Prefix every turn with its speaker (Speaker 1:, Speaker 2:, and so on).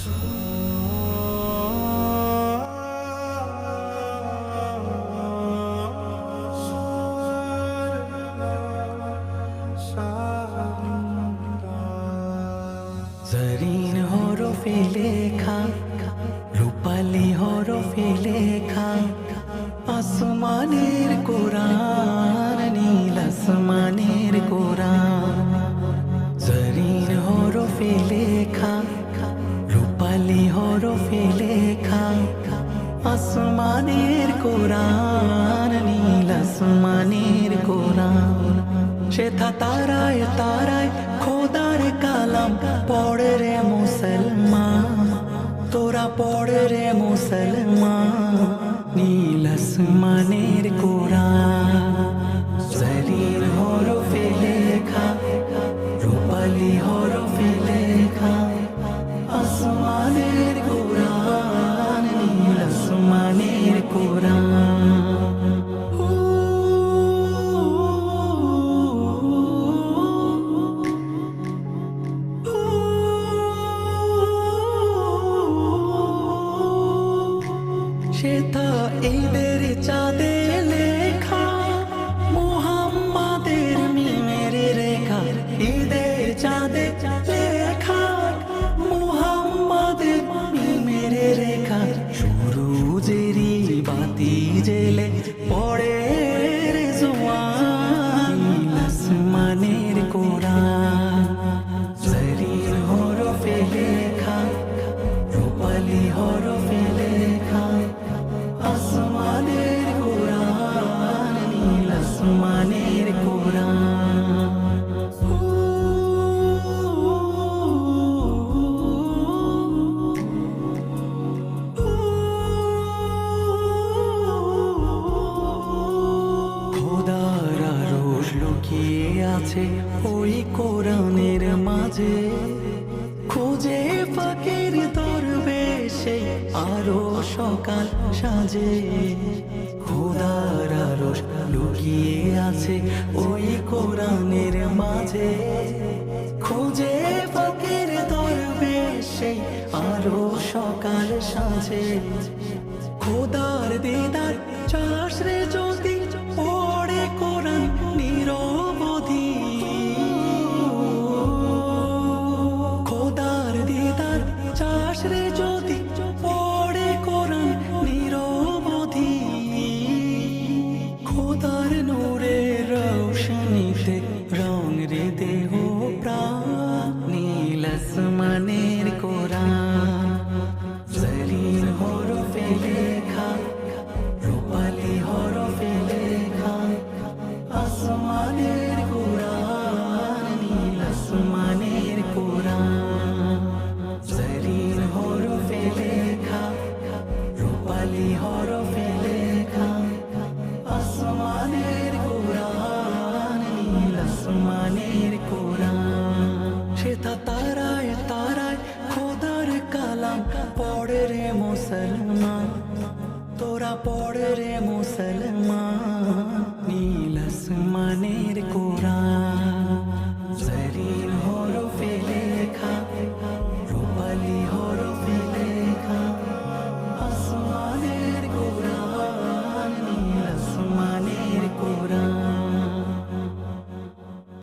Speaker 1: জরিন হরফে লেখা, রূপালি হরফে লেখা, আসমানের কোরআন, নীল আসমানের কোরআন। জরিন হরফে লেখা, রূপালি হরফে লেখা, আসমানের কোরআন, নীল আসমানের কোরআন। সেথা তারায় তারায় খোদার কালাম পড়ে রে মুসলমান, তোরা পড়ে রে মুসলমান, নীল আসমানের কোরআন। জরির হরফে লেখা, রূপালি হরফে লেখা, আসমানের কোরআন, নীল আসমানের কোরআন। সেথা ঈদের চাঁদে লেখা, মুহাম্মাদের মিমের রেখা। ঈদের চাঁদে লেখা, মুহাম্মাদের মিমের রেখা। সূরজেরই বাতি জেলে পড়ে রে জোয়ান, নীল আসমানের কোরআন। জরির হরফে লেখা, রূপালি হরফে লেখা, আসমানের কোরআন, নীল আসমানের কোরআন। খোদার আরশ লুকিয়ে আছে ওই কোরআনের মাঝে, খুঁজে ফাকির দরবেশে আরো সকাল সাজে। খোদার আরশ লুকিয়ে আছে ওই কোরআনের মাঝে, খুঁজে ফাকির দরবেশে আরো সকাল সাজে। খোদার দিদার চাস রে যদি পড়ে কোরআন নিরবধি, খোদার দিদার চাস রে যদি পড়ে কোরআন নিরবধি। খোদার নূরে রৌশনীতে রং রে দেহ প্রাণ, নীল আসমানের কোরআন। জরির হরফে লেখা, রূপালি হরফে লেখা, আসমানের কোরআন, নীল আসমানের কোরআন। জরির হরফে লেখা, রূপালি হরফে লেখা, আসমানের কোরআন, নীল আসমানের কোরআন। সেথা তারায় তারায় খোদার কালাম পড়ে রে মুসলমান, তোরা পড়ে রে